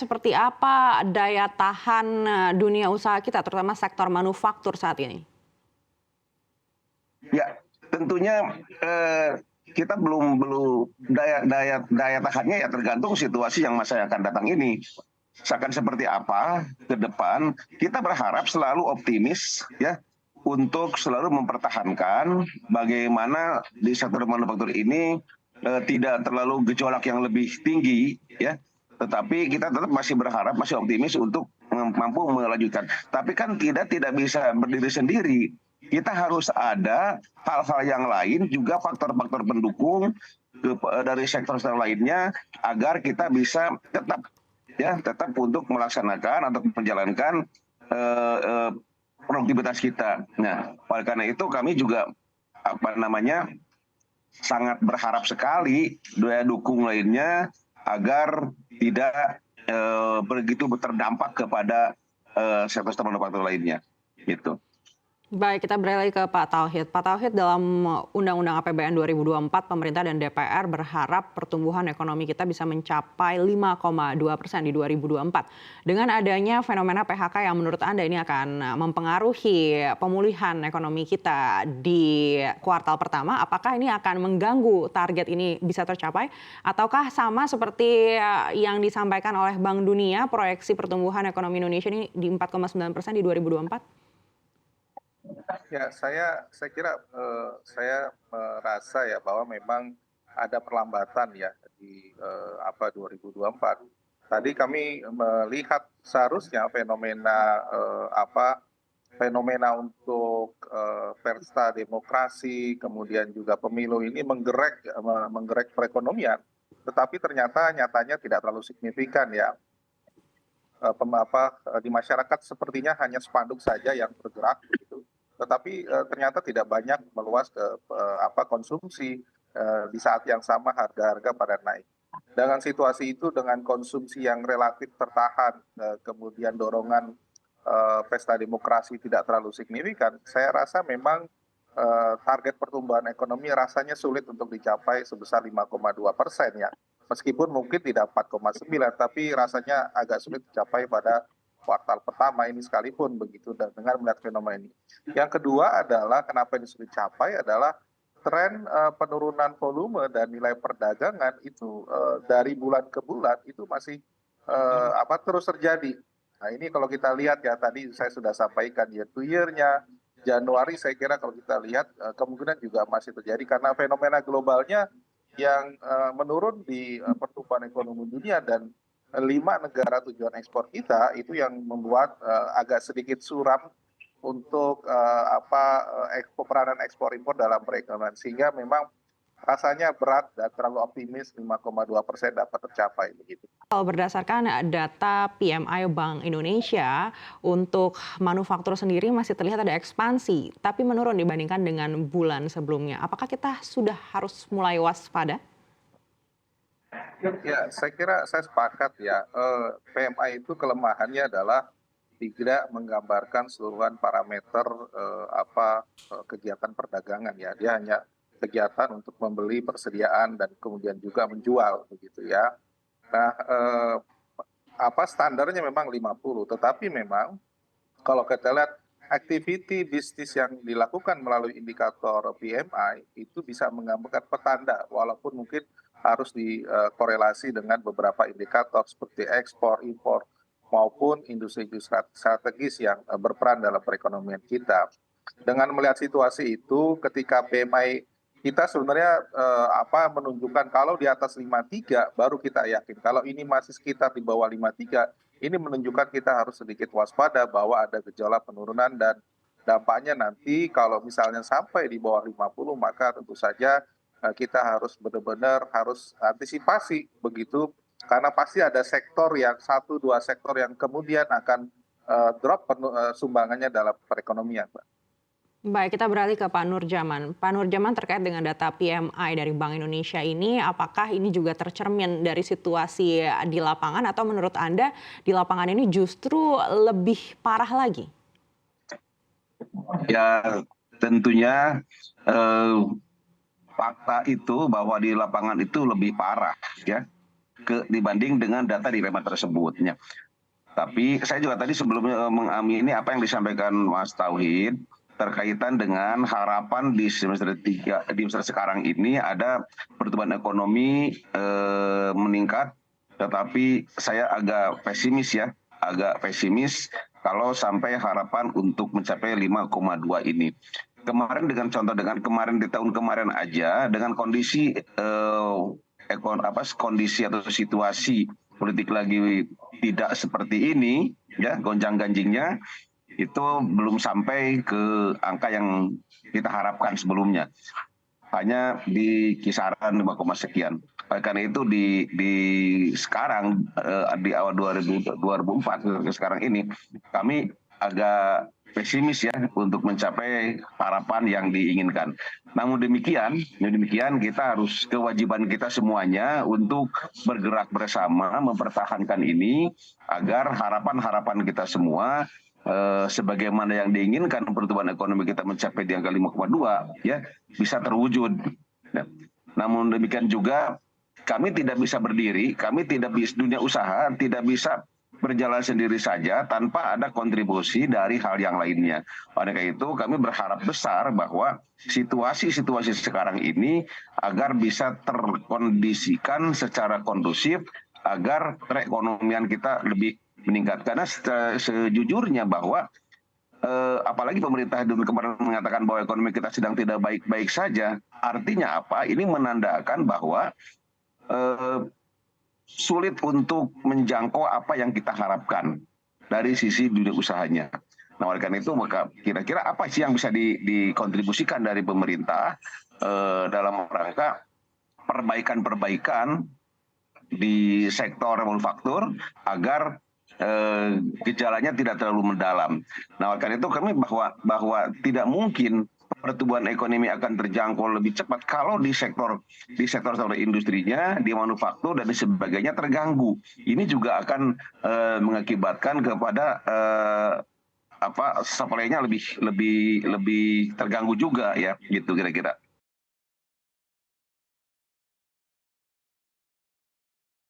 Seperti apa daya tahan dunia usaha kita, terutama sektor manufaktur saat ini? Ya, tentunya kita belum belum daya daya daya tahannya ya tergantung situasi yang masa yang akan datang ini. Akan seperti apa ke depan, kita berharap selalu optimis ya untuk selalu mempertahankan bagaimana di sektor manufaktur ini tidak terlalu gejolak yang lebih tinggi ya. Tetapi kita tetap masih berharap, masih optimis untuk mampu melanjutkan. Tapi kan tidak bisa berdiri sendiri. Kita harus ada hal-hal yang lain juga faktor-faktor pendukung dari sektor-sektor lainnya agar kita bisa tetap untuk melaksanakan atau menjalankan produktivitas kita. Nah, oleh karena itu kami juga sangat berharap sekali daya dukung lainnya agar tidak begitu terdampak kepada sektor manufaktur lainnya. Gitu. Baik, kita beralih ke Pak Tauhid. Pak Tauhid, dalam Undang-Undang APBN 2024, pemerintah dan DPR berharap pertumbuhan ekonomi kita bisa mencapai 5,2% di 2024. Dengan adanya fenomena PHK yang menurut Anda ini akan mempengaruhi pemulihan ekonomi kita di kuartal pertama, apakah ini akan mengganggu target ini bisa tercapai? Ataukah sama seperti yang disampaikan oleh Bank Dunia, proyeksi pertumbuhan ekonomi Indonesia ini di 4,9% di 2024? Ya, saya kira saya merasa ya bahwa memang ada perlambatan ya di 2024. Tadi kami melihat seharusnya fenomena untuk pesta demokrasi, kemudian juga pemilu ini menggerek perekonomian, tetapi nyatanya tidak terlalu signifikan ya. Di masyarakat sepertinya hanya spanduk saja yang bergerak gitu. Tetapi ternyata tidak banyak meluas ke konsumsi di saat yang sama harga-harga pada naik. Dengan situasi itu, dengan konsumsi yang relatif tertahan, kemudian dorongan pesta demokrasi tidak terlalu signifikan, saya rasa memang target pertumbuhan ekonomi rasanya sulit untuk dicapai sebesar 5,2% ya. Meskipun mungkin tidak 4,9, tapi rasanya agak sulit dicapai pada kuartal pertama ini sekalipun begitu dengan melihat fenomena ini. Yang kedua adalah kenapa ini sulit dicapai adalah tren penurunan volume dan nilai perdagangan itu dari bulan ke bulan itu masih terus terjadi. Nah, ini kalau kita lihat ya, tadi saya sudah sampaikan year to year-nya, Januari saya kira kalau kita lihat kemungkinan juga masih terjadi karena fenomena globalnya yang menurun di pertumbuhan ekonomi dunia dan 5 negara tujuan ekspor kita itu yang membuat agak sedikit suram untuk peranan ekspor impor dalam perekonomian, sehingga memang rasanya berat dan terlalu optimis 5,2% dapat tercapai begitu. Kalau berdasarkan data PMI Bank Indonesia, untuk manufaktur sendiri masih terlihat ada ekspansi, tapi menurun dibandingkan dengan bulan sebelumnya. Apakah kita sudah harus mulai waspada? Ya, saya kira saya sepakat ya. PMI itu kelemahannya adalah tidak menggambarkan seluruhan parameter kegiatan perdagangan ya. Dia hanya kegiatan untuk membeli, persediaan, dan kemudian juga menjual begitu ya. Nah, standarnya memang 50, tetapi memang kalau kita lihat activity bisnis yang dilakukan melalui indikator PMI itu bisa menggambarkan petanda, walaupun mungkin harus dikorelasi dengan beberapa indikator seperti ekspor, impor, maupun industri-industri strategis yang berperan dalam perekonomian kita. Dengan melihat situasi itu, ketika PMI kita sebenarnya menunjukkan kalau di atas 53 baru kita yakin. Kalau ini masih sekitar di bawah 53, ini menunjukkan kita harus sedikit waspada bahwa ada gejolak penurunan dan dampaknya nanti kalau misalnya sampai di bawah 50, maka tentu saja kita harus benar-benar harus antisipasi begitu, karena pasti ada sektor yang 1-2 sektor yang kemudian akan drop sumbangannya dalam perekonomian, Mbak. Baik, kita beralih ke Pak Nurjaman. Pak Nurjaman, terkait dengan data PMI dari Bank Indonesia ini, apakah ini juga tercermin dari situasi di lapangan atau menurut Anda di lapangan ini justru lebih parah lagi? Ya, tentunya fakta itu bahwa di lapangan itu lebih parah ya. dibanding dengan data di PMA tersebutnya. Tapi saya juga tadi sebelumnya mengamini apa yang disampaikan Mas Tauhid terkaitan dengan harapan di semester 3 di semester sekarang ini ada pertumbuhan ekonomi meningkat, tetapi saya agak pesimis kalau sampai harapan untuk mencapai 5,2 ini. Kemarin kemarin di tahun kemarin aja dengan kondisi kondisi atau situasi politik lagi tidak seperti ini, ya gonjang-ganjingnya itu belum sampai ke angka yang kita harapkan sebelumnya. Hanya di kisaran 5, sekian. Karena itu di sekarang di awal 2004 sekarang ini kami agak pesimis ya untuk mencapai harapan yang diinginkan. Namun demikian kita harus kewajiban kita semuanya untuk bergerak bersama mempertahankan ini agar harapan-harapan kita semua sebagaimana yang diinginkan pertumbuhan ekonomi kita mencapai di angka 5,2 ya bisa terwujud. Ya. Namun demikian juga kami tidak bisa berdiri, dunia usaha tidak bisa berjalan sendiri saja tanpa ada kontribusi dari hal yang lainnya. Oleh karena itu kami berharap besar bahwa situasi sekarang ini agar bisa terkondisikan secara kondusif agar perekonomian kita lebih meningkat. Karena sejujurnya bahwa apalagi pemerintah dulu kemarin mengatakan bahwa ekonomi kita sedang tidak baik-baik saja. Artinya apa? Ini menandakan bahwa sulit untuk menjangkau apa yang kita harapkan dari sisi dunia usahanya. Nah, oleh karena itu maka kira-kira apa sih yang bisa dikontribusikan dari pemerintah dalam rangka perbaikan di sektor manufaktur agar gejalanya tidak terlalu mendalam. Nah, oleh karena itu kami bahwa tidak mungkin pertumbuhan ekonomi akan terjangkau lebih cepat kalau di sektor industrinya, di manufaktur dan sebagainya terganggu. Ini juga akan mengakibatkan kepada supply-nya lebih terganggu juga ya, gitu kira-kira.